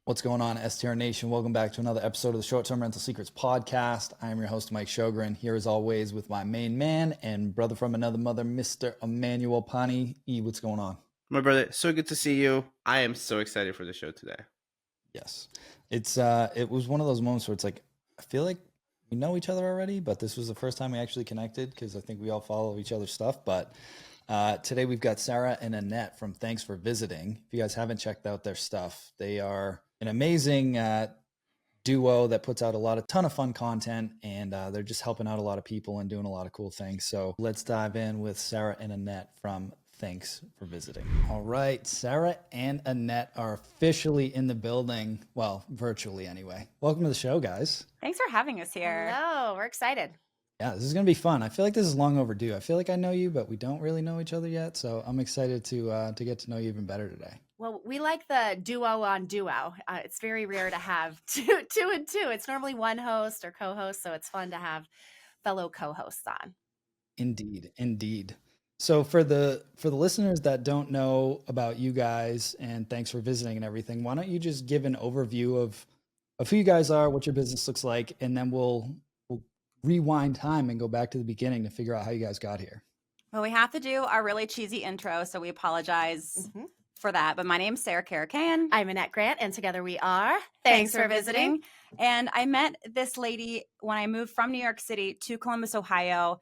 What's going on, STR Nation? Welcome back to another episode of the Short-Term Rental Secrets Podcast. I am your host, Mike Sjogren, here as always with my main man and brother from another mother, Mr. Emmanuel Pani. E, what's going on? My brother, so good to see you. I am so excited for the show today. Yes. It was one of those moments where it's like, I feel like we know each other already, but this was the first time we actually connected because I think we all follow each other's stuff. But today we've got Sarah and Annette from Thanks for Visiting. If you guys haven't checked out their stuff, they are an amazing duo that puts out a ton of fun content, and they're just helping out a lot of people and doing a lot of cool things. So let's dive in with Sarah and Annette from Thanks for Visiting. All right, Sarah and Annette are officially in the building. Well, virtually anyway. Welcome to the show, guys. Thanks for having us here. Hello, we're excited. Yeah, this is going to be fun. I feel like this is long overdue. I feel like I know you, but we don't really know each other yet. So I'm excited to get to know you even better today. Well, we like the duo on duo. It's very rare to have two and two. It's normally one host or co-host, so it's fun to have fellow co-hosts on. Indeed. So for the listeners that don't know about you guys, and thanks for visiting and everything, why don't you just give an overview of who you guys are, what your business looks like, and then we'll rewind time and go back to the beginning to figure out how you guys got here. Well, we have to do our really cheesy intro, so we apologize for that. But my name's Sarah Karakaian. I'm Annette Grant, and together we are Thanks for visiting. And I met this lady when I moved from New York City to Columbus, Ohio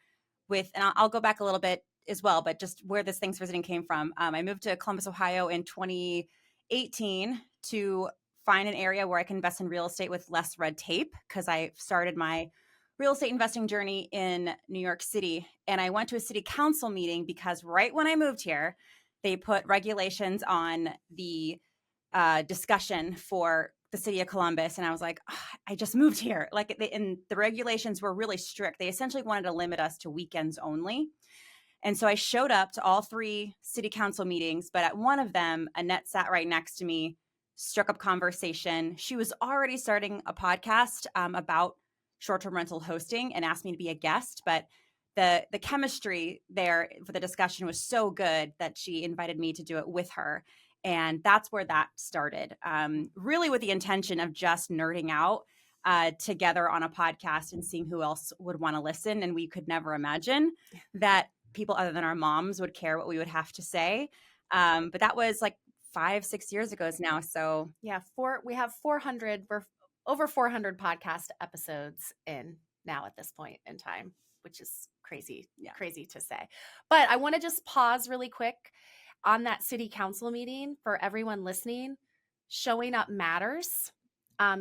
and I'll go back a little bit as well, but just where this Thanks for Visiting came from. I moved to Columbus, Ohio in 2018 to find an area where I can invest in real estate with less red tape, because I started my real estate investing journey in New York City. And I went to a city council meeting because right when I moved here, they put regulations on the discussion for the city of Columbus. And I was like, I just moved here. And the regulations were really strict. They essentially wanted to limit us to weekends only. And so I showed up to all 3 city council meetings, but at one of them, Annette sat right next to me, struck up conversation. She was already starting a podcast about short-term rental hosting and asked me to be a guest, but the chemistry there for the discussion was so good that she invited me to do it with her. And that's where that started, really with the intention of just nerding out together on a podcast and seeing who else would want to listen. And we could never imagine that people other than our moms would care what we would have to say. But that was like 5-6 years ago now. So yeah, we have 400, we're over 400 podcast episodes in now at this point in time, which is crazy to say. But I want to just pause really quick on that city council meeting for everyone listening. Showing up matters.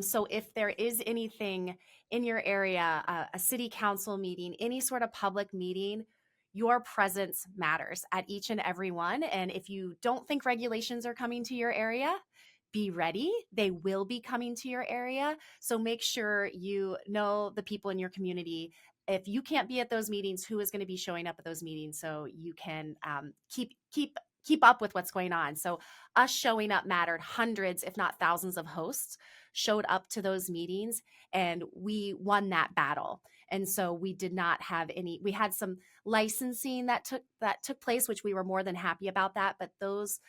So if there is anything in your area, a city council meeting, any sort of public meeting, your presence matters at each and every one. And if you don't think regulations are coming to your area, be ready. They will be coming to your area. So make sure you know the people in your community. If you can't be at those meetings, who is going to be showing up at those meetings so you can keep up with what's going on. So us showing up mattered. Hundreds, if not thousands of hosts showed up to those meetings, and we won that battle. And so we did not have we had some licensing that took place, which we were more than happy about that. But those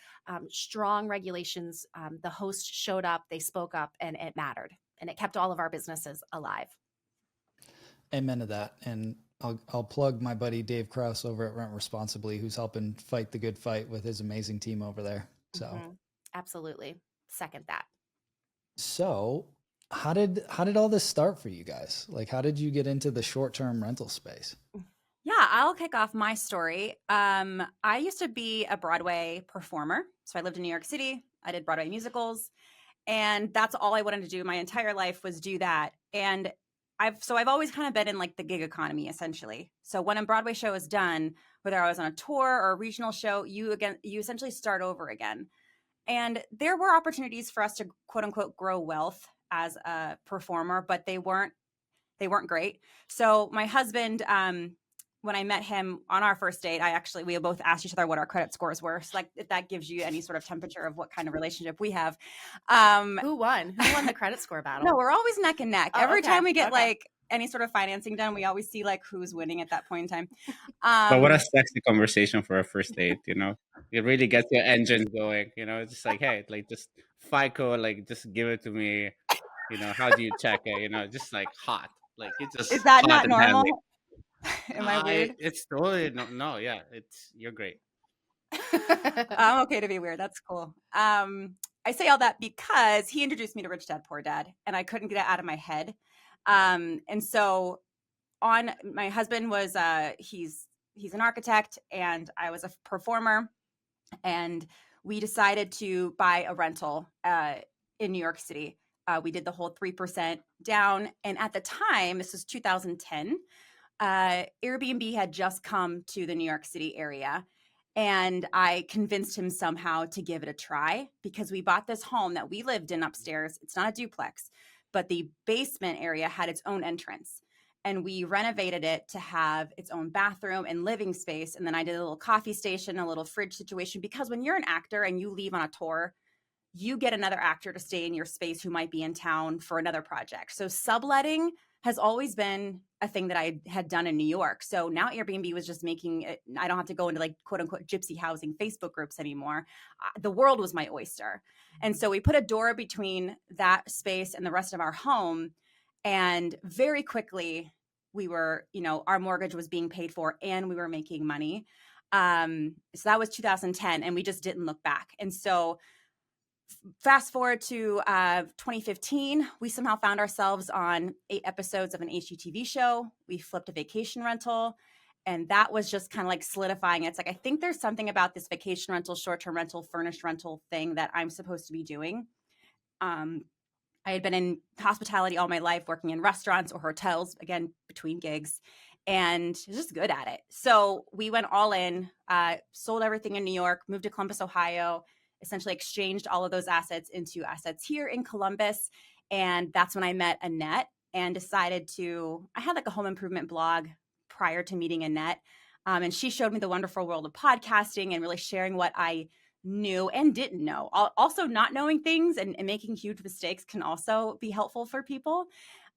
strong regulations, the hosts showed up, they spoke up, and it mattered. And it kept all of our businesses alive. Amen to that. And I'll plug my buddy Dave Krause over at Rent Responsibly, who's helping fight the good fight with his amazing team over there. So absolutely second that. So how did all this start for you guys? Like, how did you get into the short-term rental space? Yeah, I'll kick off my story. I used to be a Broadway performer. So I lived in New York City. I did Broadway musicals. And that's all I wanted to do my entire life was do that. And I've always kind of been in like the gig economy, essentially. So when a Broadway show is done, whether I was on a tour or a regional show, you essentially start over again. And there were opportunities for us to quote unquote grow wealth as a performer, but they weren't great. So my husband, when I met him on our first date, we both asked each other what our credit scores were. So like if that gives you any sort of temperature of what kind of relationship we have. Who won the credit score battle? No, we're always neck and neck. Every time we get like any sort of financing done, we always see like who's winning at that point in time. But what a sexy conversation for a first date, It really gets your engine going, It's just like, hey, like just FICO, like just give it to me. How do you check it? Just like hot, like it's Is just that hot not and heavy. normal? Am I weird? It's totally no, yeah, you're great. I'm okay to be weird. That's cool. I say all that because he introduced me to Rich Dad Poor Dad, and I couldn't get it out of my head. And so, my husband was he's an architect, and I was a performer, and we decided to buy a rental in New York City. We did the whole 3% down, and at the time, this was 2010. Airbnb had just come to the New York City area. And I convinced him somehow to give it a try because we bought this home that we lived in upstairs. It's not a duplex, but the basement area had its own entrance. And we renovated it to have its own bathroom and living space. And then I did a little coffee station, a little fridge situation, because when you're an actor and you leave on a tour, you get another actor to stay in your space who might be in town for another project. So subletting has always been a thing that I had done in New York. So now Airbnb was just making it, I don't have to go into like quote unquote gypsy housing Facebook groups anymore. The world was my oyster. And so we put a door between that space and the rest of our home. And very quickly we were, our mortgage was being paid for and we were making money. So that was 2010 and we just didn't look back. And so fast forward to 2015, we somehow found ourselves on 8 episodes of an HGTV show. We flipped a vacation rental, and that was just kind of like solidifying it. It's like, I think there's something about this vacation rental, short-term rental, furnished rental thing that I'm supposed to be doing. I had been in hospitality all my life, working in restaurants or hotels, again, between gigs, and just good at it. So we went all in, sold everything in New York, moved to Columbus, Ohio, essentially exchanged all of those assets into assets here in Columbus. And that's when I met Annette and decided I had like a home improvement blog prior to meeting Annette. And she showed me the wonderful world of podcasting and really sharing what I knew and didn't know. Also, not knowing things and making huge mistakes can also be helpful for people.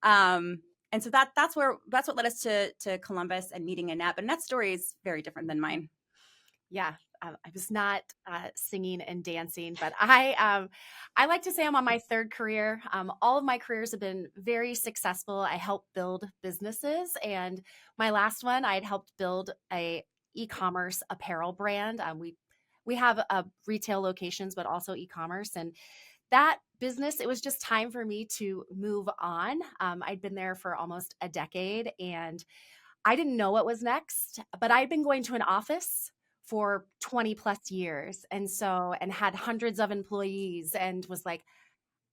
And so that's what led us to Columbus and meeting Annette. But Annette's story is very different than mine. Yeah. I was not singing and dancing, but I like to say I'm on my 3rd career. All of my careers have been very successful. I helped build businesses, and my last one, I had helped build a e-commerce apparel brand. We have retail locations, but also e-commerce, and that business, it was just time for me to move on. I'd been there for almost a decade, and I didn't know what was next, but I'd been going to an office for 20 plus years. And had hundreds of employees, and was like,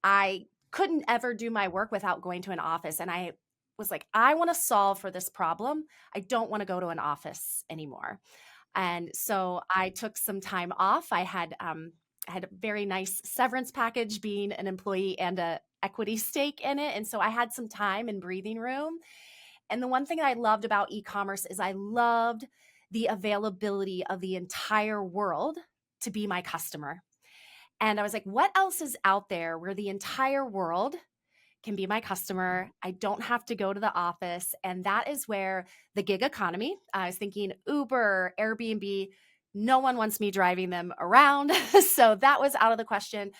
I couldn't ever do my work without going to an office. And I was like, I want to solve for this problem. I don't want to go to an office anymore. And so I took some time off. I had a very nice severance package being an employee and a equity stake in it. And so I had some time and breathing room. And the one thing I loved about e-commerce is I loved the availability of the entire world to be my customer. And I was like, what else is out there where the entire world can be my customer? I don't have to go to the office. And that is where the gig economy, I was thinking Uber, Airbnb, no one wants me driving them around. So that was out of the question.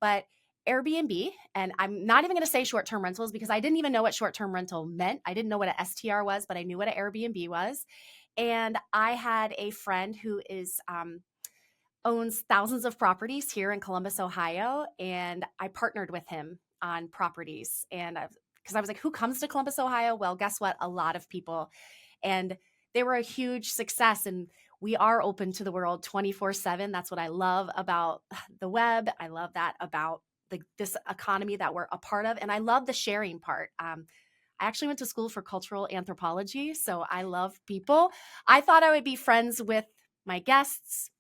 But Airbnb, and I'm not even going to say short-term rentals because I didn't even know what short-term rental meant. I didn't know what an STR was, but I knew what an Airbnb was. And I had a friend who owns thousands of properties here in Columbus, Ohio, and I partnered with him on properties. And because I was like, who comes to Columbus, Ohio? Well, guess what? A lot of people. And they were a huge success. And we are open to the world 24/7. That's what I love about the web. I love that about this economy that we're a part of. And I love the sharing part. I actually went to school for cultural anthropology, so I love people. I thought I would be friends with my guests.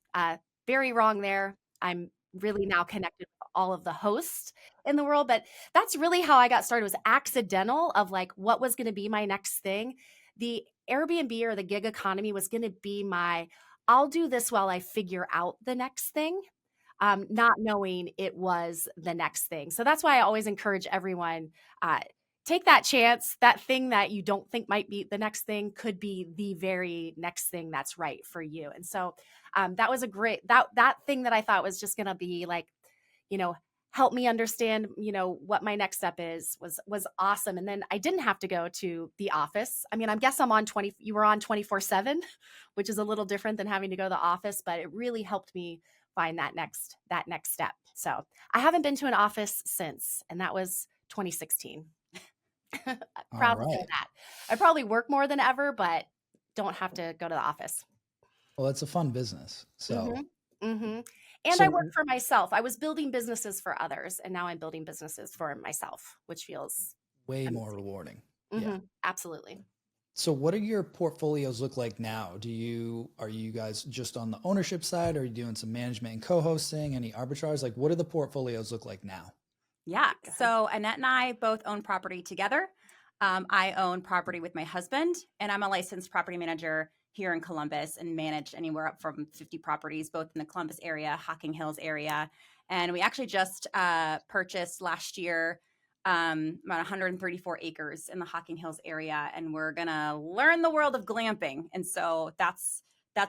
Very wrong there. I'm really now connected with all of the hosts in the world, but that's really how I got started. It was accidental of like what was going to be my next thing. The Airbnb or the gig economy was going to be I'll do this while I figure out the next thing. Not knowing it was the next thing. So that's why I always encourage everyone, take that chance. That thing that you don't think might be the next thing could be the very next thing that's right for you. And so that was a great, that thing that I thought was just going to be like, help me understand, what my next step was awesome. And then I didn't have to go to the office. I mean, I guess you were on 24/7, which is a little different than having to go to the office, but it really helped me find that next step. So I haven't been to an office since, and that was 2016. Proud to say right. that. I probably work more than ever, but don't have to go to the office. Well, it's a fun business. So, And so I work for myself. I was building businesses for others, and now I'm building businesses for myself, which feels way amazing. more rewarding. Yeah. Absolutely. So what do your portfolios look like now? Are you guys just on the ownership side? Are you doing some management and co-hosting? Any arbitrage? Like, what do the portfolios look like now? Yeah. So Annette and I both own property together. I own property with my husband, and I'm a licensed property manager here in Columbus and manage anywhere up from 50 properties, both in the Columbus area, Hocking Hills area. And we actually just purchased last year about 134 acres in the Hocking Hills area, and we're gonna learn the world of glamping. And so that's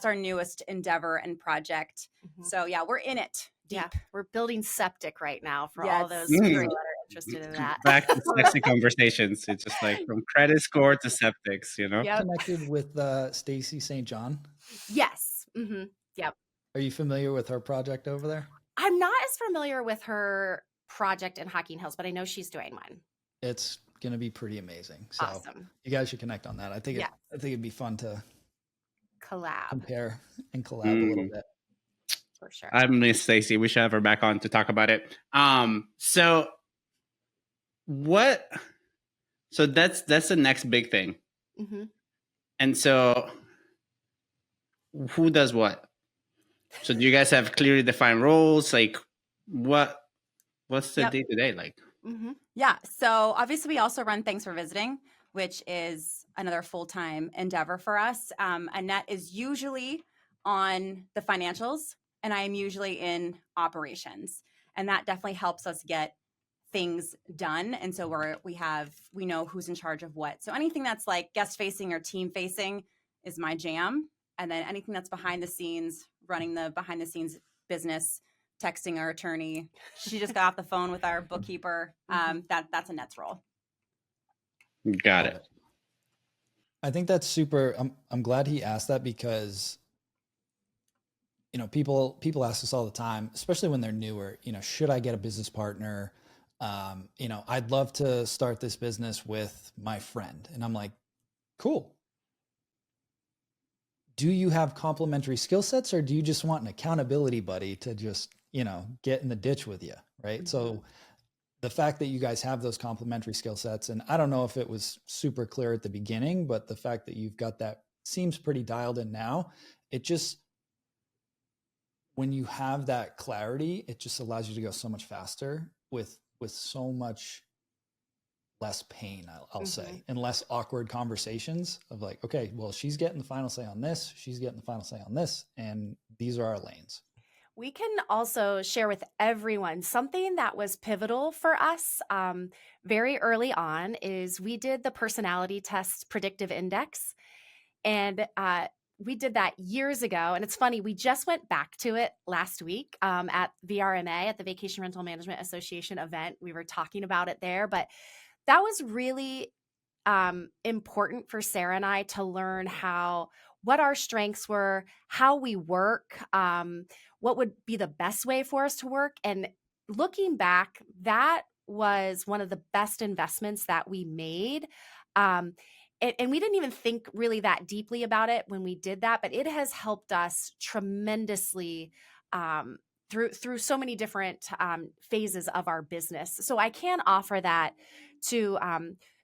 our newest endeavor and project. So yeah, we're in it deep. Yeah, we're building septic right now for Yes. all those people that are interested in that. Back to sexy conversations. It's just like from credit score to septics, Yep. Connected with Stacy St. John. Yes. Yep. Are you familiar with her project over there? I'm not as familiar with her project in Hocking Hills, but I know she's doing one. It's going to be pretty amazing. So Awesome. you guys should connect on that. I think it'd be fun to Collab. compare and collab a little bit. For sure. I miss Stacy. We should have her back on to talk about it. So that's the next big thing. And so who does what? So do you guys have clearly defined roles? Like what's the day to day like? Yeah. So obviously we also run Thanks for Visiting, which is another full-time endeavor for us. Annette is usually on the financials, and I am usually in operations. And that definitely helps us get things done. And so we know who's in charge of what. So anything that's like guest facing or team facing is my jam. And then anything that's behind the scenes, running the behind the scenes business, texting our attorney. She just got off the phone with our bookkeeper. That's Annette's role. Got it. I think that's super. I'm glad he asked that because, people ask us all the time, especially when they're newer, should I get a business partner? I'd love to start this business with my friend. And I'm like, cool. Do you have complementary skill sets, or do you just want an accountability buddy to just, get in the ditch with you? Right. So the fact that you guys have those complementary skill sets, and I don't know if it was super clear at the beginning, but the fact that you've got that seems pretty dialed in now. It just, when you have that clarity, it just allows you to go so much faster with so much less pain, I'll say, and less awkward conversations of like, okay, well, she's getting the final say on this, she's getting the final say on this, and these are our lanes. We can also share with everyone something that was pivotal for us very early on is we did the personality test predictive index. And we did that years ago. And it's funny, we just went back to it last week at VRMA, at the Vacation Rental Management Association event. We were talking about it there, but that was really important for Sarah and I to learn what our strengths were, how we work, what would be the best way for us to work. And looking back, that was one of the best investments that we made. And we didn't even think really that deeply about it when we did that, but it has helped us tremendously through so many different phases of our business. So I can offer that to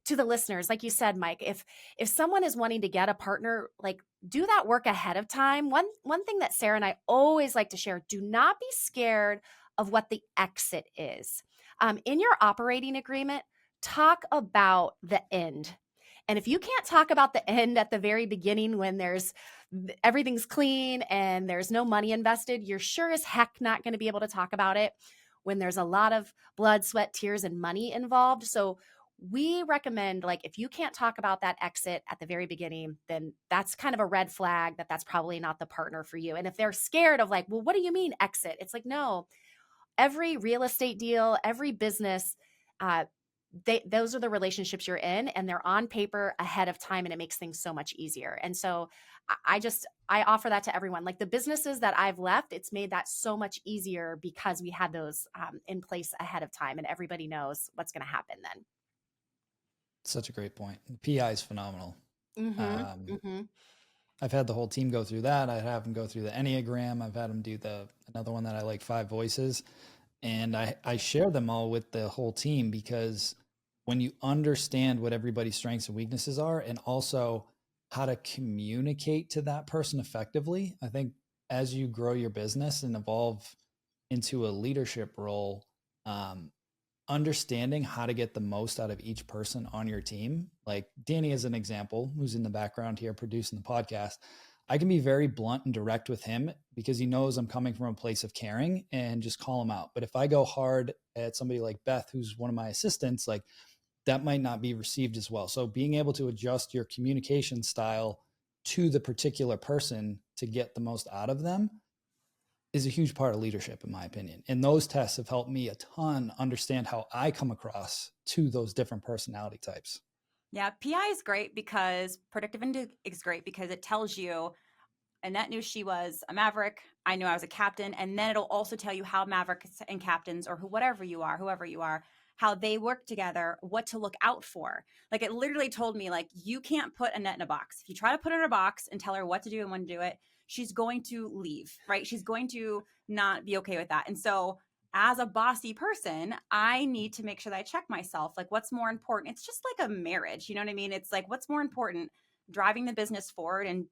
the listeners. Like you said, Mike, if someone is wanting to get a partner, like do that work ahead of time. One thing that Sarah and I always like to share, do not be scared of what the exit is. In your operating agreement, talk about the end. And if you can't talk about the end at the very beginning when everything's clean and there's no money invested, you're sure as heck not going to be able to talk about it when there's a lot of blood, sweat, tears, and money involved. So we recommend, like, if you can't talk about that exit at the very beginning, then that's kind of a red flag that's probably not the partner for you. And if they're scared of like, well, what do you mean exit? It's like, no, every real estate deal, every business, those are the relationships you're in, and they're on paper ahead of time, and it makes things so much easier. And so I offer that to everyone. Like the businesses that I've left, it's made that so much easier because we had those in place ahead of time, and everybody knows what's going to happen then. Such a great point. The PI is phenomenal. Mm-hmm. I've had the whole team go through that. I have them go through the Enneagram. I've had them do another one that I like, 5 voices. And I share them all with the whole team, because when you understand what everybody's strengths and weaknesses are, and also how to communicate to that person effectively, I think as you grow your business and evolve into a leadership role, understanding how to get the most out of each person on your team. Like Danny is an example, who's in the background here producing the podcast. I can be very blunt and direct with him because he knows I'm coming from a place of caring, and just call him out. But if I go hard at somebody like Beth, who's one of my assistants, like that might not be received as well. So being able to adjust your communication style to the particular person to get the most out of them is a huge part of leadership, in my opinion. And those tests have helped me a ton understand how I come across to those different personality types. Yeah, PI is great because predictive index is great because it tells you Annette knew she was a maverick. I knew I was a captain. And then it'll also tell you how mavericks and captains, or whoever you are, how they work together, what to look out for. Like it literally told me, like, you can't put Annette in a box. If you try to put her in a box and tell her what to do and when to do it, she's going to leave, right? She's going to not be okay with that. And so as a bossy person, I need to make sure that I check myself. Like, what's more important? It's just like a marriage. You know what I mean? It's like, what's more important, driving the business forward and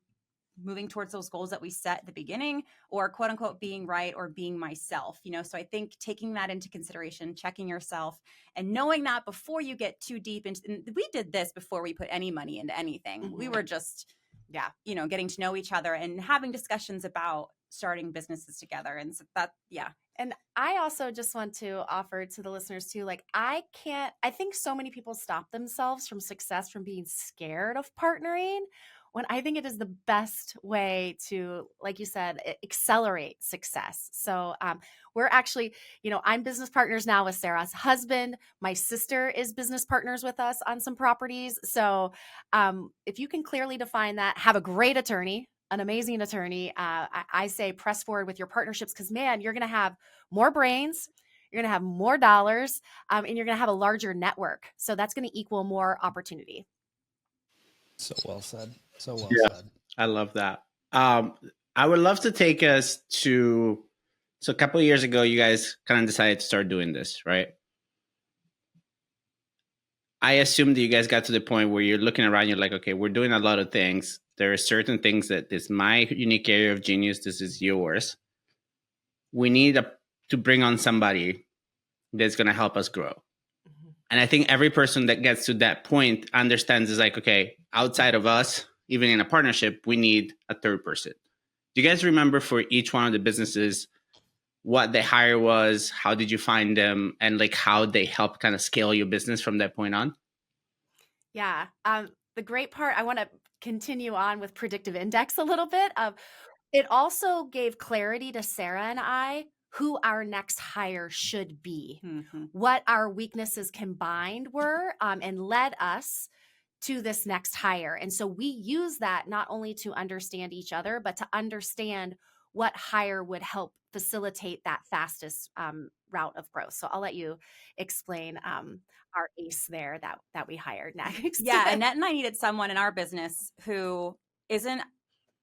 moving towards those goals that we set at the beginning, or quote unquote being right or being myself, you know? So I think taking that into consideration, checking yourself and knowing that before you get too deep into, and we did this before we put any money into anything. Mm-hmm. We were just, getting to know each other and having discussions about starting businesses together. And so that, And I also just want to offer to the listeners too, like I think so many people stop themselves from success from being scared of partnering, when I think it is the best way to, like you said, accelerate success. So we're actually, I'm business partners now with Sarah's husband. My sister is business partners with us on some properties. So if you can clearly define that, have a great attorney, an amazing attorney. I say press forward with your partnerships, because man, you're going to have more brains, you're going to have more dollars, and you're going to have a larger network. So that's going to equal more opportunity. So well said. So well said. I love that. I would love to take us to, so a couple of years ago, you guys kind of decided to start doing this, right? I assume that you guys got to the point where you're looking around, you're like, okay, we're doing a lot of things. There are certain things that is my unique area of genius. This is yours. We need to bring on somebody that's going to help us grow. Mm-hmm. And I think every person that gets to that point understands is like, okay, outside of us, even in a partnership, we need a third person. Do you guys remember for each one of the businesses what the hire was? How did you find them? And like how they help kind of scale your business from that point on? Yeah. The great part, I want to continue on with predictive index a little bit. It also gave clarity to Sarah and I who our next hire should be, what our weaknesses combined were, and led us to this next hire. And so we use that not only to understand each other, but to understand what hire would help facilitate that fastest route of growth. So I'll let you explain our ace there that we hired next. Yeah, Annette and I needed someone in our business who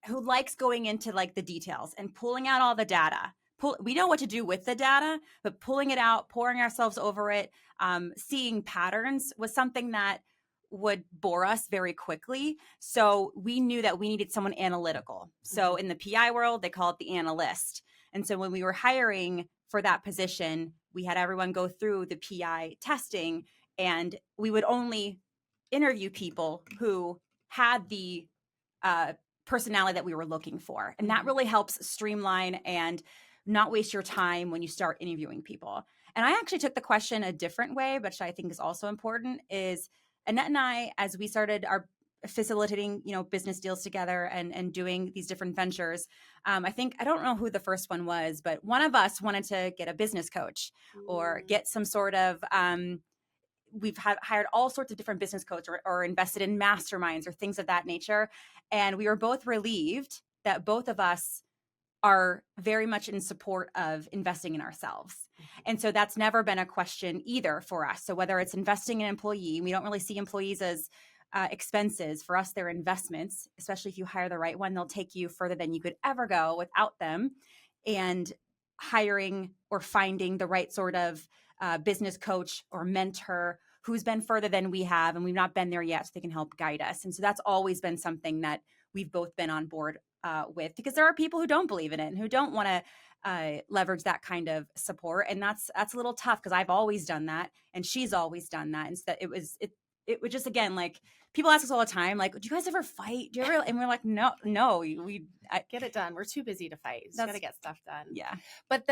likes going into like the details and pulling out all the data. We know what to do with the data, but pulling it out, pouring ourselves over it, seeing patterns was something that would bore us very quickly. So we knew that we needed someone analytical. So in the PI world, they call it the analyst. And so when we were hiring for that position, we had everyone go through the PI testing, and we would only interview people who had the personality that we were looking for. And that really helps streamline and not waste your time when you start interviewing people. And I actually took the question a different way, which I think is also important, is Annette and I, as we started our facilitating, business deals together and doing these different ventures. I don't know who the first one was, but one of us wanted to get a business coach or get some sort of, we've hired all sorts of different business coaches or invested in masterminds or things of that nature. And we were both relieved that both of us are very much in support of investing in ourselves. And so that's never been a question either for us. So whether it's investing in an employee, we don't really see employees as expenses. For us, they're investments, especially if you hire the right one. They'll take you further than you could ever go without them. And hiring or finding the right sort of business coach or mentor who's been further than we have, and we've not been there yet, so they can help guide us. And so that's always been something that we've both been on board with, because there are people who don't believe in it and who don't want to leverage that kind of support. And that's a little tough, because I've always done that and she's always done that. And so it was just, again, like, people ask us all the time, like, do you guys ever fight? Do you ever? And we're like, no, I get it done. We're too busy to fight. Just gotta get stuff done. Yeah. But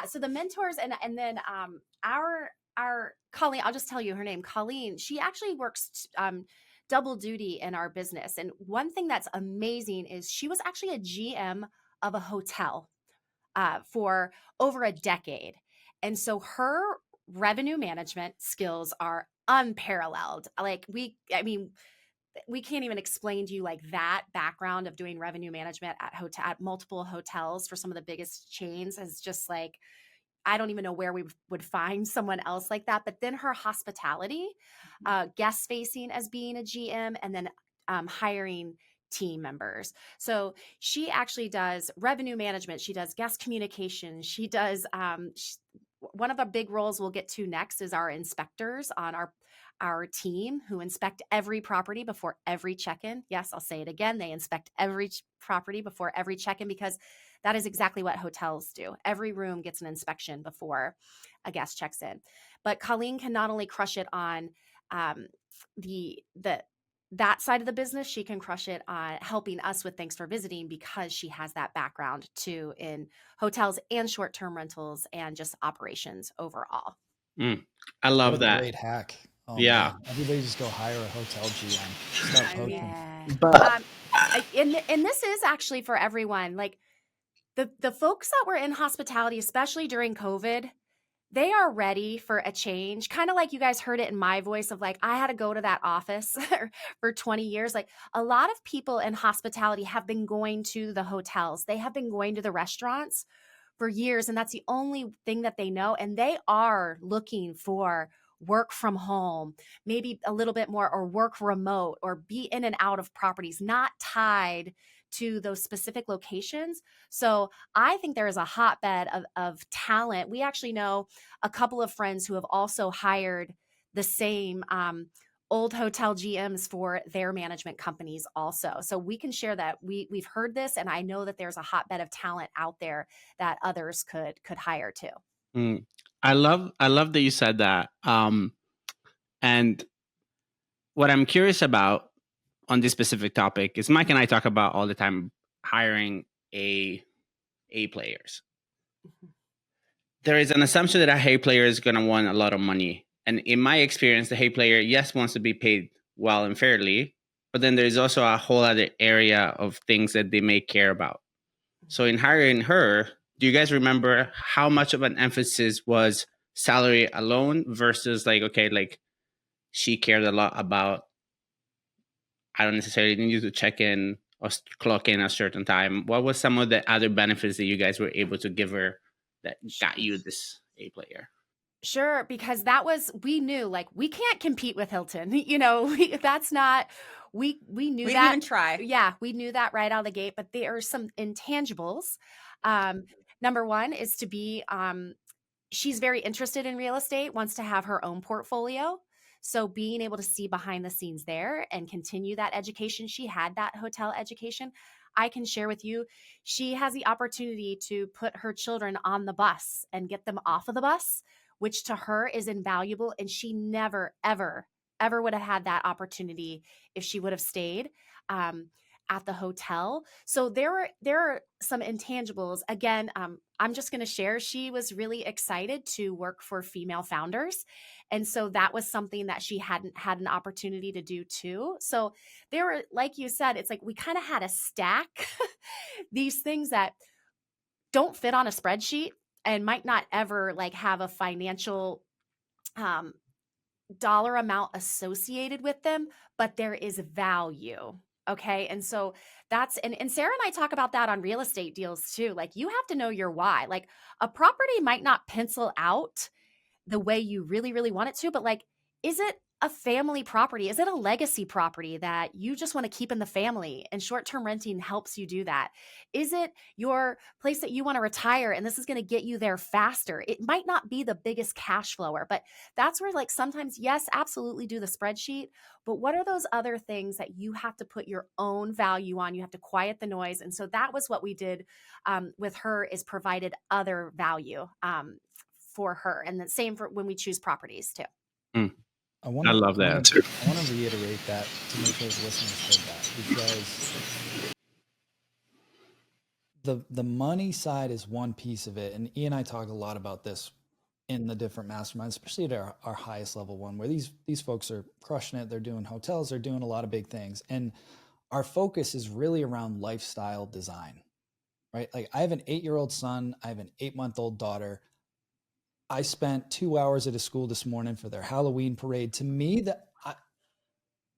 so the mentors and then our Colleen, I'll just tell you her name, Colleen, she actually works double duty in our business. And one thing that's amazing is she was actually a GM of a hotel for over a decade. And so her revenue management skills are unparalleled. Like we can't even explain to you like that background of doing revenue management at multiple hotels for some of the biggest chains is just like, I don't even know where we would find someone else like that. But then her hospitality, guest facing as being a GM, and then hiring team members. So she actually does revenue management. She does guest communication. She does, one of the big roles we'll get to next is our inspectors on our team, who inspect every property before every check-in. Yes, I'll say it again. They inspect every property before every check-in, because that is exactly what hotels do. Every room gets an inspection before a guest checks in. But Colleen can not only crush it on that side of the business, she can crush it on helping us with thanks for visiting, because she has that background too in hotels and short-term rentals and just operations overall. I love what a that. Great hack. Oh, yeah. Man. Everybody just go hire a hotel GM. Start poaching. Yeah. But and this is actually for everyone. Like the folks that were in hospitality, especially during COVID, they are ready for a change. Kind of like you guys heard it in my voice of like, I had to go to that office for 20 years. Like a lot of people in hospitality have been going to the hotels. They have been going to the restaurants for years. And that's the only thing that they know. And they are looking for work from home, maybe a little bit more, or work remote, or be in and out of properties, not tied to those specific locations. So I think there is a hotbed of talent. We actually know a couple of friends who have also hired the same old hotel GMs for their management companies also. So we can share that. We've heard this, and I know that there's a hotbed of talent out there that others could hire too. I love that you said that. And what I'm curious about on this specific topic is Mike and I talk about all the time hiring A players. There is an assumption that a A player is going to want a lot of money. And in my experience, the A player, yes, wants to be paid well and fairly, but then there's also a whole other area of things that they may care about. So in hiring her, do you guys remember how much of an emphasis was salary alone versus like, okay, like she cared a lot about, I don't necessarily need you to check in or clock in at a certain time. What was some of the other benefits that you guys were able to give her that got you this A player? Sure, because we knew like we can't compete with Hilton. We knew we that. We didn't even try. Yeah, we knew that right out of the gate. But there are some intangibles. Number one is to be. She's very interested in real estate. Wants to have her own portfolio. So being able to see behind the scenes there and continue that education, she had that hotel education. I can share with you, she has the opportunity to put her children on the bus and get them off of the bus, which to her is invaluable. And she never, ever, ever would have had that opportunity if she would have stayed at the hotel. So there are some intangibles. Again, I'm just going to share, she was really excited to work for female founders. And so that was something that she hadn't had an opportunity to do too. So there were, like you said, it's like we kind of had to stack these things that don't fit on a spreadsheet and might not ever like have a financial dollar amount associated with them, but there is value. Okay. And so that's, and Sarah and I talk about that on real estate deals too. Like you have to know your why. Like a property might not pencil out the way you really, really want it to, but like, is it a family property? Is it a legacy property that you just want to keep in the family and short-term renting helps you do that? Is it your place that you want to retire and this is going to get you there faster? It might not be the biggest cash flower, but that's where like sometimes, yes, absolutely do the spreadsheet, but what are those other things that you have to put your own value on? You have to quiet the noise. And so that was what we did with her, is provided other value for her. And the same for when we choose properties too. Mm. I love that answer. I want to reiterate that to make sure the listeners heard that, because the money side is one piece of it. And Ian and I talk a lot about this in the different masterminds, especially at our highest level one, where these folks are crushing it. They're doing hotels, they're doing a lot of big things. And our focus is really around lifestyle design, right? Like I have an 8-year-old son, I have an 8-month-old daughter. I spent 2 hours at a school this morning for their Halloween parade. To me, that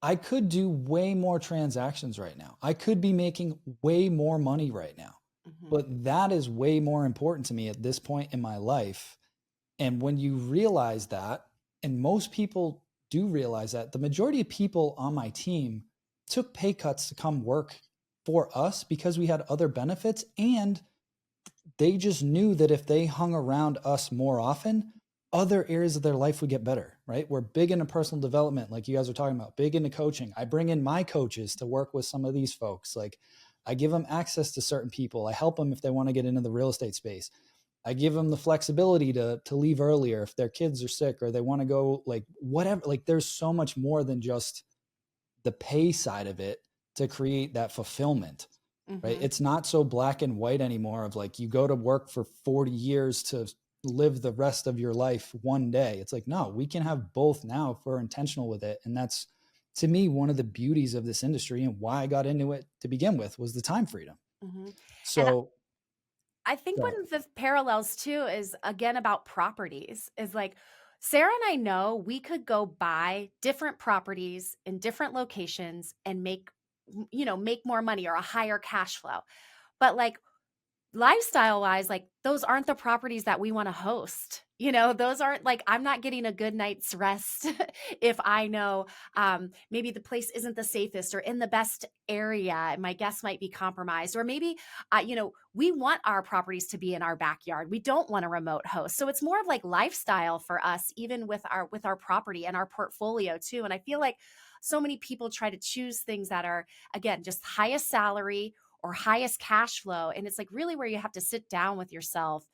I could do way more transactions right now. I could be making way more money right now, but that is way more important to me at this point in my life. And when you realize that, and most people do realize that, the majority of people on my team took pay cuts to come work for us because we had other benefits, and they just knew that if they hung around us more often, other areas of their life would get better, right? We're big into personal development, like you guys are talking about, big into coaching. I bring in my coaches to work with some of these folks. Like I give them access to certain people. I help them if they want to get into the real estate space. I give them the flexibility to leave earlier if their kids are sick or they want to go, like whatever. Like there's so much more than just the pay side of it to create that fulfillment. Right? It's not so black and white anymore of like, you go to work for 40 years to live the rest of your life one day. It's like, no, we can have both now if we're intentional with it. And that's, to me, one of the beauties of this industry, and why I got into it to begin with was the time freedom. So I think one of the parallels too is, again, about properties, is like Sarah and I know we could go buy different properties in different locations and make more money or a higher cash flow. But like lifestyle wise, like those aren't the properties that we want to host. Those aren't, like, I'm not getting a good night's rest if I know maybe the place isn't the safest or in the best area and my guests might be compromised, or maybe we want our properties to be in our backyard. We don't want a remote host. So it's more of like lifestyle for us, even with our property and our portfolio too. And I feel like so many people try to choose things that are, again, just highest salary or highest cash flow. And it's like really where you have to sit down with yourself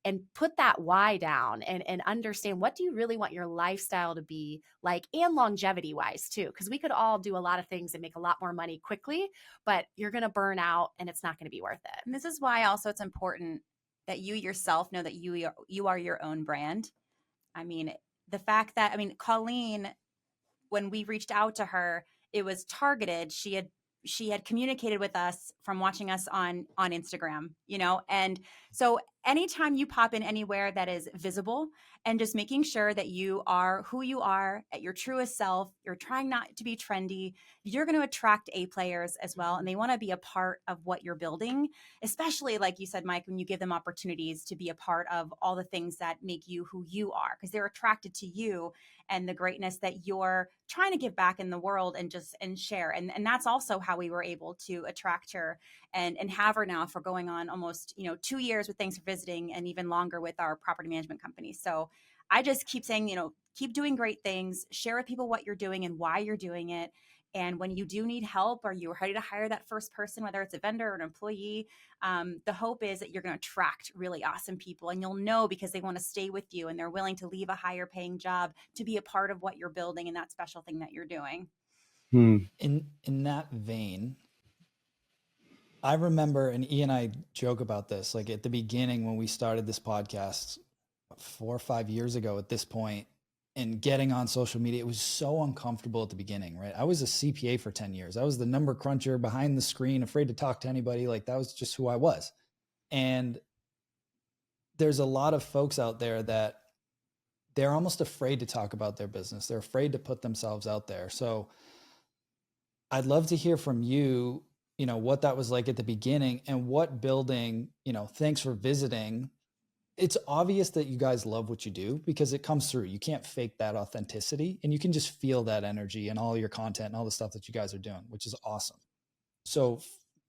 and put that why down and understand, what do you really want your lifestyle to be like, and longevity wise too, because we could all do a lot of things and make a lot more money quickly, but you're going to burn out and it's not going to be worth it. And this is why also it's important that you yourself know that you are your own brand. I mean, the fact that, Colleen, when we reached out to her, it was targeted. She had communicated with us from watching us on Instagram, and so anytime you pop in anywhere that is visible, and just making sure that you are who you are at your truest self, you're trying not to be trendy, you're going to attract A players as well. And they want to be a part of what you're building, especially like you said, Mike, when you give them opportunities to be a part of all the things that make you who you are, because they're attracted to you and the greatness that you're trying to give back in the world and share. And that's also how we were able to attract her and have her now for going on almost, 2 years with Thanks for Visiting, and even longer with our property management company. So I just keep saying, keep doing great things, share with people what you're doing and why you're doing it. And when you do need help, or you're ready to hire that first person, whether it's a vendor or an employee, the hope is that you're going to attract really awesome people, and you'll know because they want to stay with you and they're willing to leave a higher paying job to be a part of what you're building and that special thing that you're doing. In that vein, I remember, and E and I joke about this, like at the beginning when we started this podcast 4 or 5 years ago at this point, and getting on social media, it was so uncomfortable at the beginning, right? I was a CPA for 10 years. I was the number cruncher behind the screen, afraid to talk to anybody. Like that was just who I was. And there's a lot of folks out there that they're almost afraid to talk about their business. They're afraid to put themselves out there. So I'd love to hear from you, what that was like at the beginning and what building, thanks for visiting. It's obvious that you guys love what you do because it comes through. You can't fake that authenticity, and you can just feel that energy and all your content and all the stuff that you guys are doing, which is awesome. So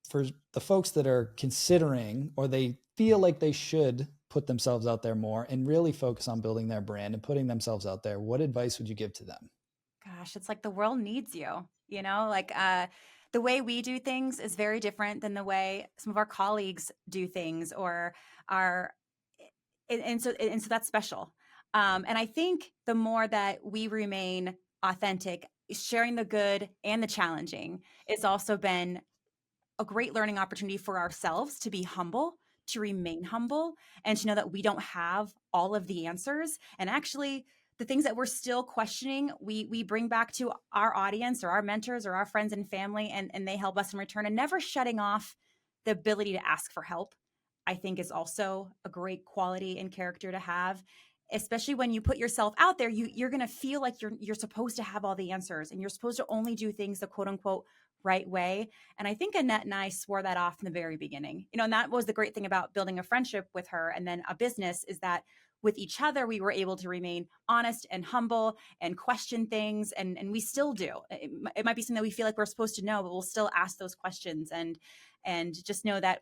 for the folks that are considering, or they feel like they should put themselves out there more and really focus on building their brand and putting themselves out there, what advice would you give to them? Gosh, it's like the world needs you, like the way we do things is very different than the way some of our colleagues do things or our, and so that's special. And I think the more that we remain authentic, sharing the good and the challenging, it's also been a great learning opportunity for ourselves to be humble, to remain humble, and to know that we don't have all of the answers. And actually, the things that we're still questioning, we bring back to our audience or our mentors or our friends and family, and they help us in return. And never shutting off the ability to ask for help, I think, is also a great quality and character to have. Especially when you put yourself out there, you're going to feel like you're supposed to have all the answers, and you're supposed to only do things the quote unquote right way. And I think Annette and I swore that off in the very beginning, and that was the great thing about building a friendship with her and then a business, is that with each other, we were able to remain honest and humble and question things. And we still do. It might be something that we feel like we're supposed to know, but we'll still ask those questions and just know that,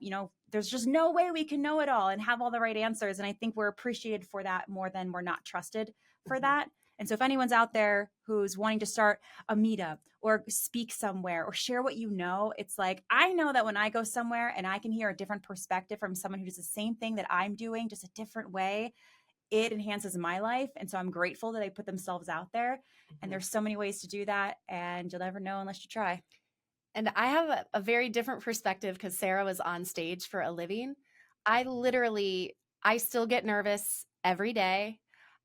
there's just no way we can know it all and have all the right answers. And I think we're appreciated for that more than we're not trusted for that. And so if anyone's out there who's wanting to start a meetup or speak somewhere or share what you know, it's like, I know that when I go somewhere and I can hear a different perspective from someone who does the same thing that I'm doing, just a different way, it enhances my life. And so I'm grateful that they put themselves out there. And there's so many ways to do that. And you'll never know unless you try. And I have a very different perspective because Sarah was on stage for a living. I still get nervous every day.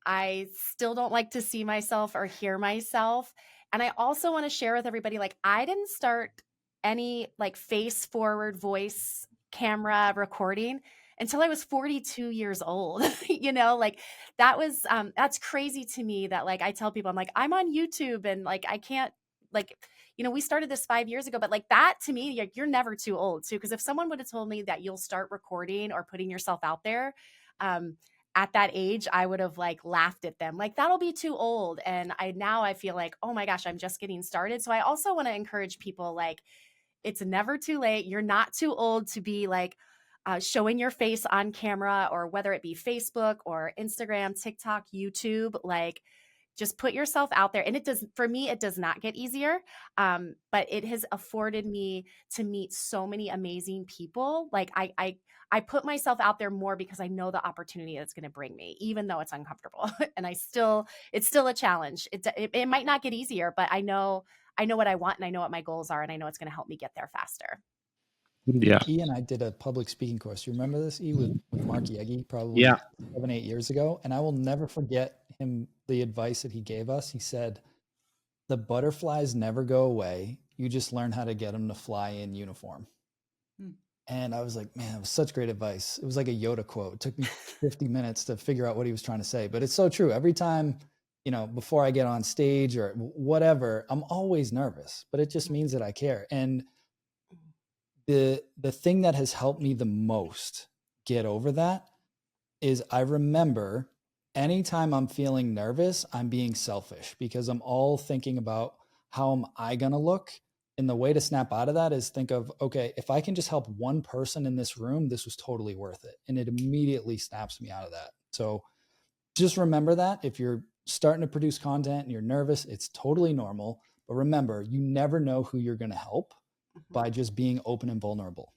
I still don't like to see myself or hear myself. And I also want to share with everybody, like, I didn't start any like face forward voice camera recording until I was 42 years old. Like that's crazy to me that, like, I tell people, I'm like, I'm on YouTube and like, I can't, like, we started this 5 years ago, but like that to me, you're never too old too. Because if someone would have told me that you'll start recording or putting yourself out there, at that age, I would have like laughed at them. Like, that'll be too old. And I feel like, oh my gosh, I'm just getting started. So I also want to encourage people, like, it's never too late. You're not too old to be like showing your face on camera, or whether it be Facebook or Instagram, TikTok, YouTube, like, just put yourself out there. And for me, it does not get easier. But it has afforded me to meet so many amazing people. Like, I put myself out there more because I know the opportunity that's going to bring me, even though it's uncomfortable. And it's still a challenge. It might not get easier, but I know what I want, and I know what my goals are, and I know it's going to help me get there faster. Yeah. E and I did a public speaking course. You remember this, E, with Mark Yegi, probably 7-8 years ago. And I will never forget him, the advice that he gave us. He said, the butterflies never go away. You just learn how to get them to fly in uniform. And I was like, man, it was such great advice. It was like a Yoda quote. It took me 50 minutes to figure out what he was trying to say, but it's so true. Every time, before I get on stage or whatever, I'm always nervous, but it just means that I care. And the thing that has helped me the most get over that is, I remember anytime I'm feeling nervous, I'm being selfish because I'm all thinking about how am I going to look? And the way to snap out of that is think of, okay, if I can just help one person in this room, this was totally worth it. And it immediately snaps me out of that. So just remember that if you're starting to produce content and you're nervous, it's totally normal. But remember, you never know who you're going to help by just being open and vulnerable.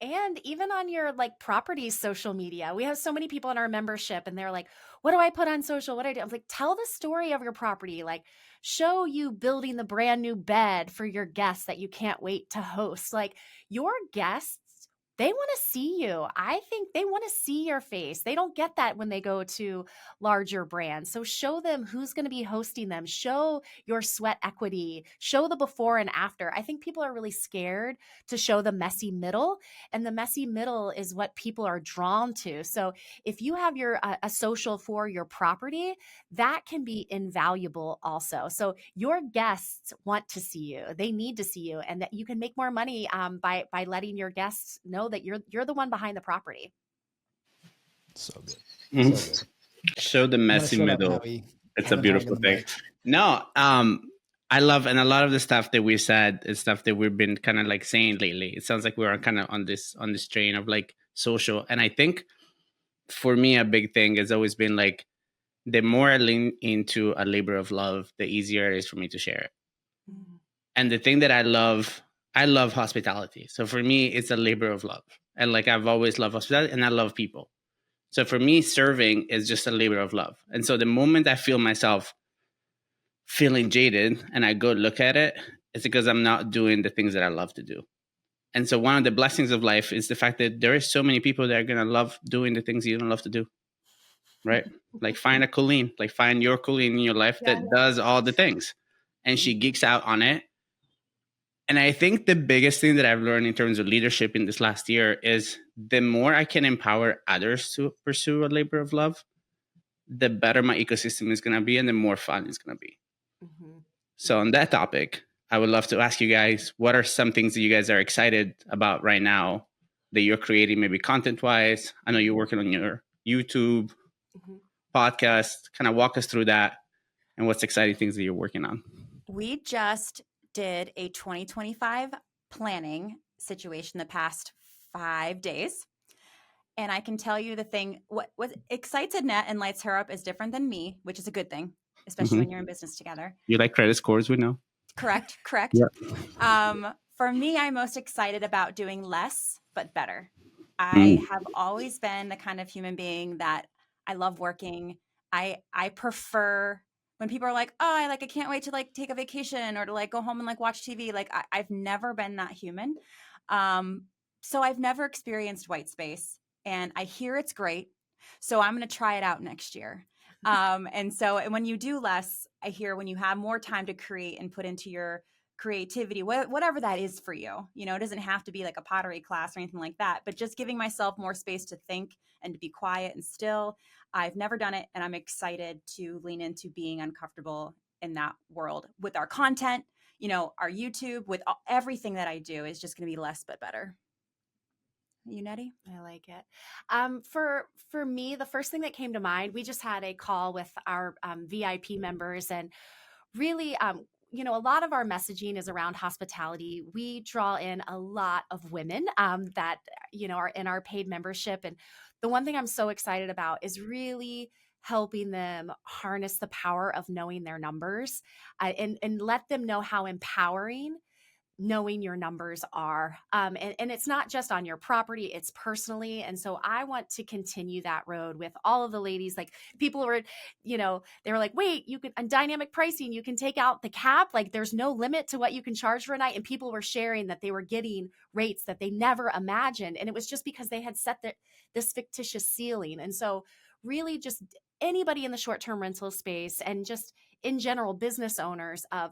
And even on your like properties social media, we have so many people in our membership and they're like, what do I put on social? What do I do? I'm like, tell the story of your property. Like, show you building the brand new bed for your guests that you can't wait to host. Like, your guests they want to see you. I think they want to see your face. They don't get that when they go to larger brands. So show them who's going to be hosting them. Show your sweat equity. Show the before and after. I think people are really scared to show the messy middle, and the messy middle is what people are drawn to. So if you have your a social for your property, that can be invaluable also. So your guests want to see you. They need to see you, and that you can make more money by letting your guests know that you're the one behind the property. So good. Mhm. So good. Show the I'm gonna messy shut up middle. now, E. It's I've a been hogging beautiful the thing. mic. No, I love, and a lot of the stuff that we said is stuff that we've been kind of like saying lately. It sounds like we're kind of on this train of like social. And I think for me, a big thing has always been like, the more I lean into a labor of love, the easier it is for me to share it. Mm. And the thing that I love hospitality. So for me, it's a labor of love. And like, I've always loved hospitality, and I love people. So for me, serving is just a labor of love. And so the moment I feel myself feeling jaded and I go look at it, it's because I'm not doing the things that I love to do. And so one of the blessings of life is the fact that there is so many people that are going to love doing the things you don't love to do. Right? Like find a Colleen, like find your Colleen in your life that does all the things, and she geeks out on it. And I think the biggest thing that I've learned in terms of leadership in this last year is the more I can empower others to pursue a labor of love, the better my ecosystem is going to be and the more fun it's going to be. Mm-hmm. So on that topic, I would love to ask you guys, what are some things that you guys are excited about right now that you're creating, maybe content-wise? I know you're working on your YouTube podcast. Kind of walk us through that and what's exciting things that you're working on. We just did a 2025 planning situation the past 5 days. And I can tell you the thing, what excites Annette and lights her up is different than me, which is a good thing, especially when you're in business together. You like credit scores, we know. Correct. Yeah. For me, I'm most excited about doing less, but better. I have always been the kind of human being that I love working. I prefer when people are like, oh, I can't wait to like take a vacation or to like go home and like watch TV. Like I've never been that human. So I've never experienced white space, and I hear it's great. So I'm going to try it out next year. And so when you do less, I hear when you have more time to create and put into your creativity, whatever that is for you, it doesn't have to be like a pottery class or anything like that, but just giving myself more space to think and to be quiet and still. I've never done it, and I'm excited to lean into being uncomfortable in that world with our content, our YouTube, with everything that I do is just going to be less, but better. You, Nettie? I like it. For me, the first thing that came to mind, we just had a call with our VIP members, and really, a lot of our messaging is around hospitality. We draw in a lot of women that, are in our paid membership. And the one thing I'm so excited about is really helping them harness the power of knowing their numbers and let them know how empowering knowing your numbers are. And it's not just on your property, it's personally. And so I want to continue that road with all of the ladies. Like people were, they were like, wait, you can, on dynamic pricing, you can take out the cap. Like there's no limit to what you can charge for a night. And people were sharing that they were getting rates that they never imagined. And it was just because they had set this fictitious ceiling. And so really just anybody in the short-term rental space and just in general, business owners of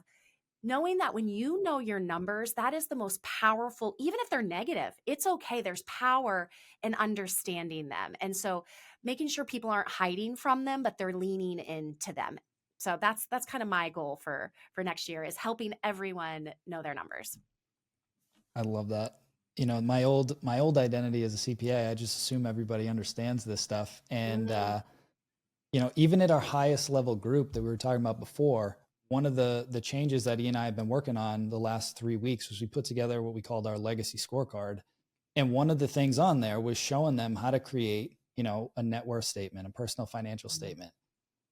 knowing that when you know your numbers, that is the most powerful, even if they're negative, it's okay. There's power in understanding them. And so making sure people aren't hiding from them, but they're leaning into them. So that's kind of my goal for next year, is helping everyone know their numbers. I love that. My old identity as a CPA, I just assume everybody understands this stuff. And, even at our highest level group that we were talking about before, one of the changes that E and I have been working on the last 3 weeks was we put together what we called our legacy scorecard. And one of the things on there was showing them how to create, a net worth statement, a personal financial statement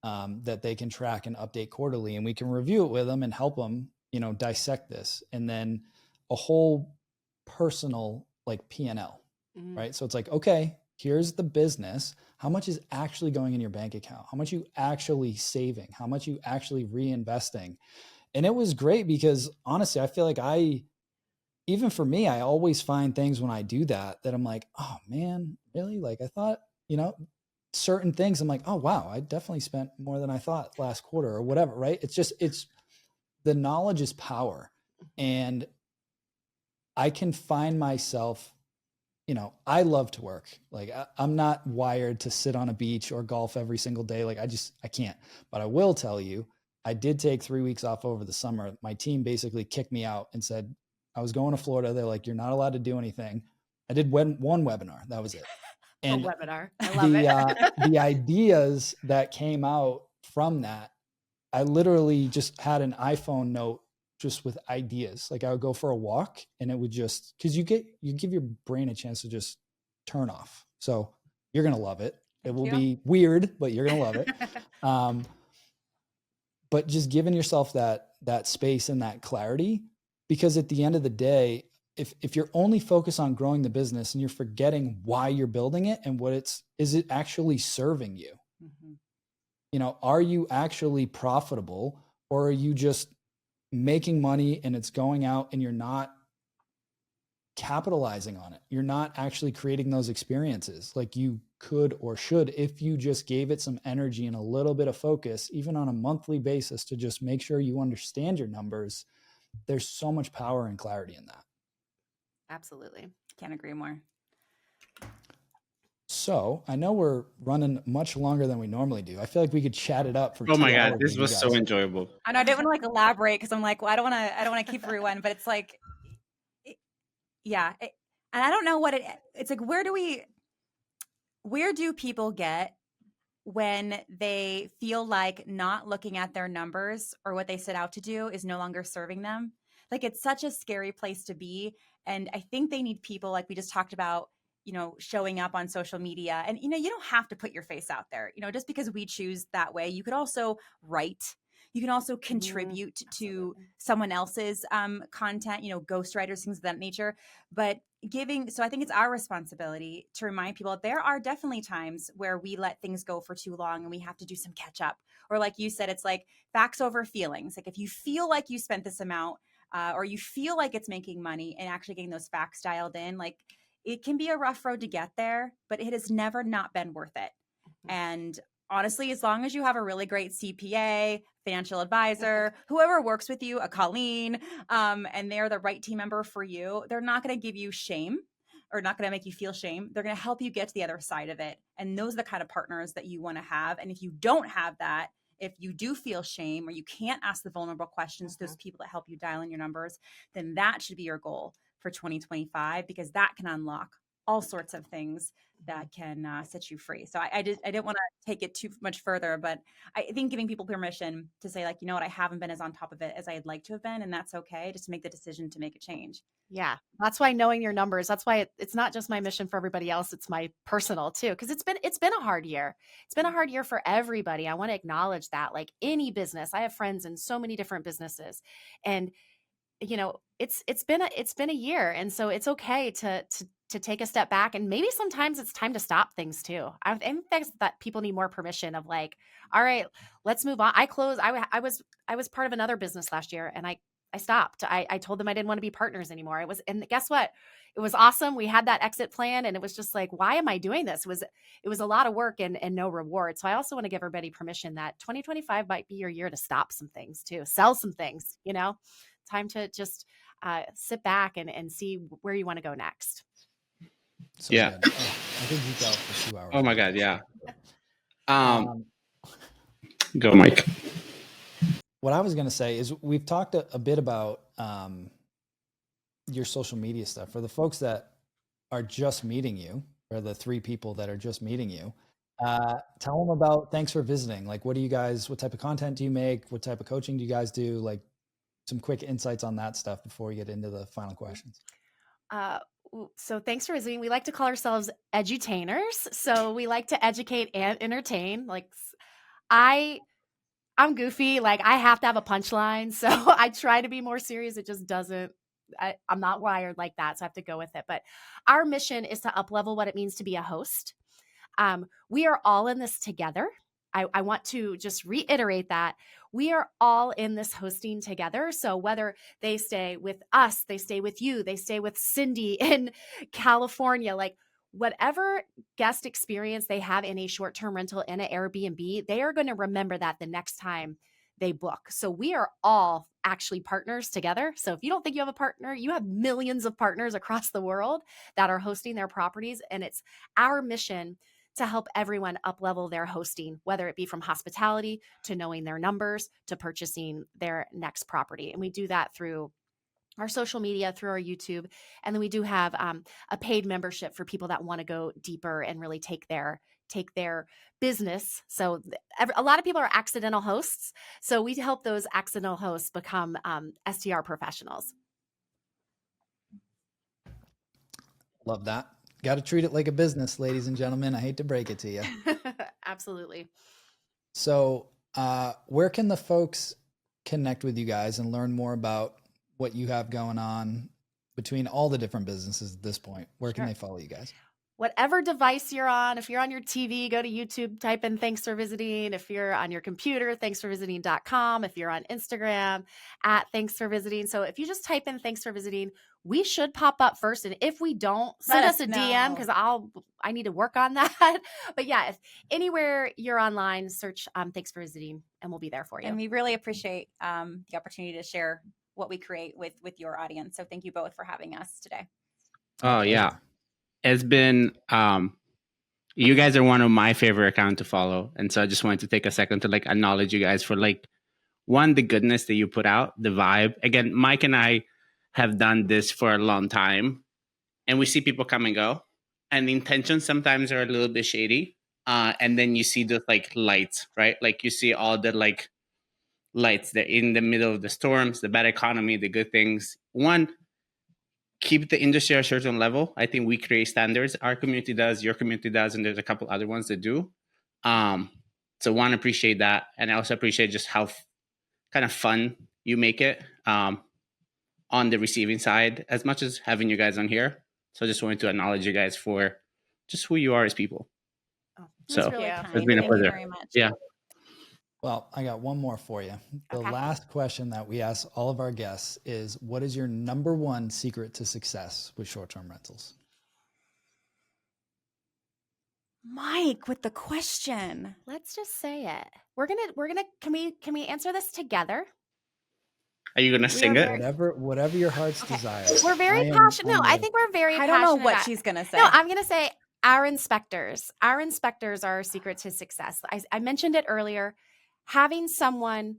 that they can track and update quarterly. And we can review it with them and help them, dissect this. And then a whole personal like P&L, right? So it's like, okay, here's the business. How much is actually going in your bank account? How much you actually saving? How much you actually reinvesting? And it was great because honestly, I feel like I even for me, I always find things when I do that I'm like, oh man, really? Like I thought, certain things I'm like, oh wow, I definitely spent more than I thought last quarter or whatever, right? It's the knowledge is power. And I can find myself, I love to work. Like I'm not wired to sit on a beach or golf every single day. Like I can't. But I will tell you, I did take 3 weeks off over the summer. My team basically kicked me out and said, I was going to Florida. They're like, you're not allowed to do anything. I did one webinar. That was it. And a webinar. I love it. The ideas that came out from that, I literally just had an iPhone note just with ideas. Like I would go for a walk and it would just, because you give your brain a chance to just turn off. So you're going to love it. It will be weird, but you're going to love it. But just giving yourself that space and that clarity, because at the end of the day, if you're only focused on growing the business and you're forgetting why you're building it and is it actually serving you? Mm-hmm. Are you actually profitable, or are you just making money and it's going out and you're not capitalizing on it? You're not actually creating those experiences like you could or should if you just gave it some energy and a little bit of focus, even on a monthly basis, to just make sure you understand your numbers. There's so much power and clarity in that. Absolutely. Can't agree more. So I know we're running much longer than we normally do. I feel like we could chat it up for 2 hours. Oh my God, this was so enjoyable. I know I didn't want to elaborate because I'm like, well, I don't want to keep everyone, but it's like, and I don't know what it's like. Where do people get when they feel like not looking at their numbers or what they set out to do is no longer serving them? Like it's such a scary place to be. And I think they need people like we just talked about, showing up on social media. And, you don't have to put your face out there, just because we choose that way. You could also write. You can also contribute to someone else's content, ghostwriters, things of that nature. But so I think it's our responsibility to remind people that there are definitely times where we let things go for too long and we have to do some catch up. Or like you said, it's like facts over feelings. Like if you feel like you spent this amount or you feel like it's making money and actually getting those facts dialed in, like it can be a rough road to get there, but it has never not been worth it. Mm-hmm. And honestly, as long as you have a really great CPA, financial advisor, whoever works with you, a Colleen, and they're the right team member for you, they're not going to give you shame or not going to make you feel shame. They're going to help you get to the other side of it. And those are the kind of partners that you want to have. And if you don't have that, if you do feel shame or you can't ask the vulnerable questions to those people that help you dial in your numbers, then that should be your goal for 2025, because that can unlock all sorts of things that can set you free. So I didn't want to take it too much further, but I think giving people permission to say, like, you know what, I haven't been as on top of it as I'd like to have been, and that's okay. Just to make the decision to make a change. Yeah, that's why knowing your numbers. That's why it's not just my mission for everybody else. It's my personal too, because it's been a hard year. It's been a hard year for everybody. I want to acknowledge that. Like any business, I have friends in so many different businesses, and it's been a year, and so it's okay to take a step back, and maybe sometimes it's time to stop things too. I think that people need more permission of like, all right, let's move on. I was part of another business last year, and I stopped. I told them I didn't want to be partners anymore. And guess what? It was awesome. We had that exit plan, and it was just like, why am I doing this? It was a lot of work and no reward. So I also want to give everybody permission that 2025 might be your year to stop some things too, sell some things, time to just sit back and see where you want to go next. So yeah. I think you go for 2 hours. Oh my God. Yeah. Go, Mike. What I was going to say is we've talked a bit about your social media stuff. For the folks that are just meeting you, or the 3 people that are just meeting you, tell them about Thanks for Visiting. Like, what type of content do you make? What type of coaching do you guys do? Like some quick insights on that stuff before we get into the final questions. So Thanks for Visiting. We like to call ourselves edutainers. So we like to educate and entertain. Like I'm goofy. Like I have to have a punchline. So I try to be more serious. It just doesn't, I'm not wired like that. So I have to go with it. But our mission is to up-level what it means to be a host. We are all in this together. I want to just reiterate that we are all in this hosting together. So whether they stay with us, they stay with you, they stay with Cindy in California, like whatever guest experience they have in a short-term rental in an Airbnb, they are going to remember that the next time they book. So we are all actually partners together. So if you don't think you have a partner, you have millions of partners across the world that are hosting their properties. And it's our mission to help everyone up-level their hosting, whether it be from hospitality to knowing their numbers to purchasing their next property. And we do that through our social media, through our YouTube. And then we do have a paid membership for people that want to go deeper and really take their business. So a lot of people are accidental hosts. So we help those accidental hosts become STR professionals. Love that. Got to treat it like a business, ladies and gentlemen. I hate to break it to you. Absolutely. So where can the folks connect with you guys and learn more about what you have going on between all the different businesses at this point? Where can they follow you guys? Whatever device you're on, if you're on your TV, go to YouTube, type in thanks for visiting. If you're on your computer, thanksforvisiting.com. If you're on Instagram, at thanks for visiting. So if you just type in thanks for visiting, we should pop up first. And if we don't, send us a DM because I need to work on that. But yeah, if anywhere you're online, search thanks for visiting and we'll be there for you. And we really appreciate the opportunity to share what we create with your audience. So thank you both for having us today. Oh yeah. It's been, you guys are one of my favorite accounts to follow. And so I just wanted to take a second to like acknowledge you guys for like, one, the goodness that you put out, the vibe. Again, Mike and I have done this for a long time and we see people come and go and the intentions sometimes are a little bit shady. And then you see those like lights, right? Like you see all the like lights that in the middle of the storms, the bad economy, the good things. One, keep the industry at a certain level. I think we create standards. Our community does, your community does, and there's a couple other ones that do. So one, appreciate that. And I also appreciate just how kind of fun you make it on the receiving side, as much as having you guys on here. So I just wanted to acknowledge you guys for just who you are as people. Oh, so really it's been a pleasure. Thank you very much. Yeah. Well, I got one more for you. The last question that we ask all of our guests is, what is your number one secret to success with short-term rentals? Mike, with the question. Let's just say it. We're gonna can we answer this together? Are you gonna sing it? Whatever your heart's desire. We're very passionate. No, I think we're very passionate. I don't know what she's gonna say. No, I'm gonna say our inspectors. Our inspectors are our secret to success. I mentioned it earlier. Having someone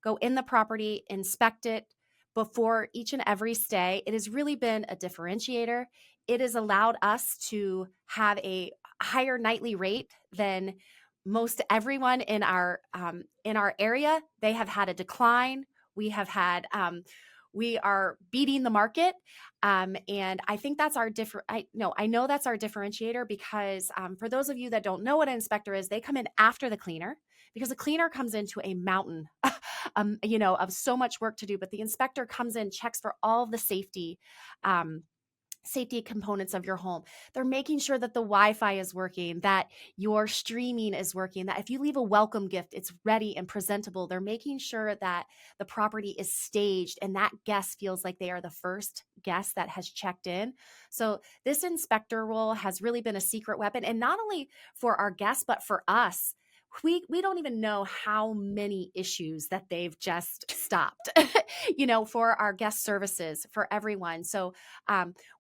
go in the property, inspect it before each and every stay, it has really been a differentiator. It has allowed us to have a higher nightly rate than most everyone in our area. They have had a decline. We have had we are beating the market. And I think that's our I know that's our differentiator because for those of you that don't know what an inspector is, they come in after the cleaner because the cleaner comes into a mountain, of so much work to do. But the inspector comes in, checks for all of the safety components of your home. They're making sure that the Wi-Fi is working, that your streaming is working, that if you leave a welcome gift, it's ready and presentable. They're making sure that the property is staged and that guest feels like they are the first guest that has checked in. So this inspector role has really been a secret weapon. And not only for our guests, but for us. We don't even know how many issues that they've just stopped, for our guest services, for everyone. So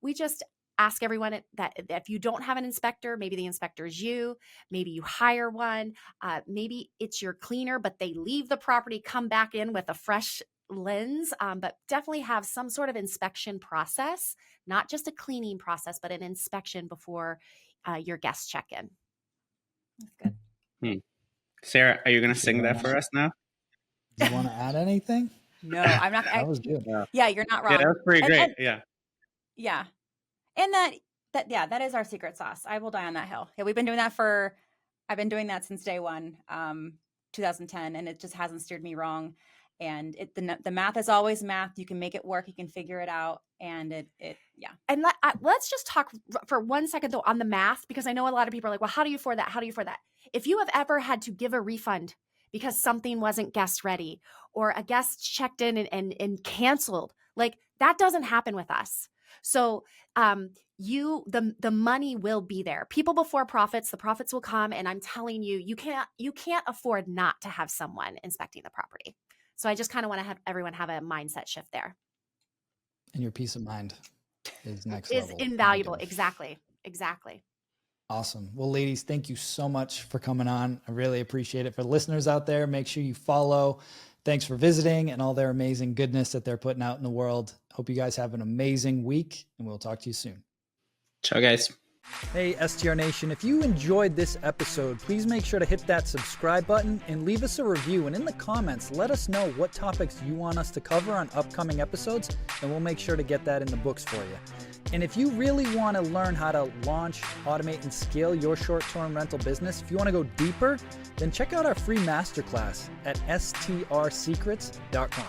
we just ask everyone that if you don't have an inspector, maybe the inspector is you, maybe you hire one, maybe it's your cleaner, but they leave the property, come back in with a fresh lens, but definitely have some sort of inspection process, not just a cleaning process, but an inspection before your guests check in. That's good. Sarah, are you going to sing that for us now? Do you want to add anything? No, I'm not. That was good. Yeah, you're not wrong. Yeah, that was pretty great. Yeah. And that is our secret sauce. I will die on that hill. Yeah, I've been doing that since day one, 2010, and it just hasn't steered me wrong. And the math is always math. You can make it work. You can figure it out. And yeah. And let's just talk for 1 second though on the math, because I know a lot of people are like, well, how do you afford that? How do you afford that? if you have ever had to give a refund because something wasn't guest ready, or a guest checked in and canceled, like that doesn't happen with us. So the money will be there. People before profits, the profits will come. And I'm telling you, you can't afford not to have someone inspecting the property. So I just kind of want to have everyone have a mindset shift there. And your peace of mind is next level. Is invaluable. Exactly. Awesome. Well, ladies, thank you so much for coming on. I really appreciate it. For listeners out there, make sure you follow. Thanks for visiting and all their amazing goodness that they're putting out in the world. Hope you guys have an amazing week, and we'll talk to you soon. Ciao, guys. Hey, STR Nation, if you enjoyed this episode, please make sure to hit that subscribe button and leave us a review. And in the comments, let us know what topics you want us to cover on upcoming episodes, and we'll make sure to get that in the books for you. And if you really want to learn how to launch, automate, and scale your short-term rental business, if you want to go deeper, then check out our free masterclass at strsecrets.com.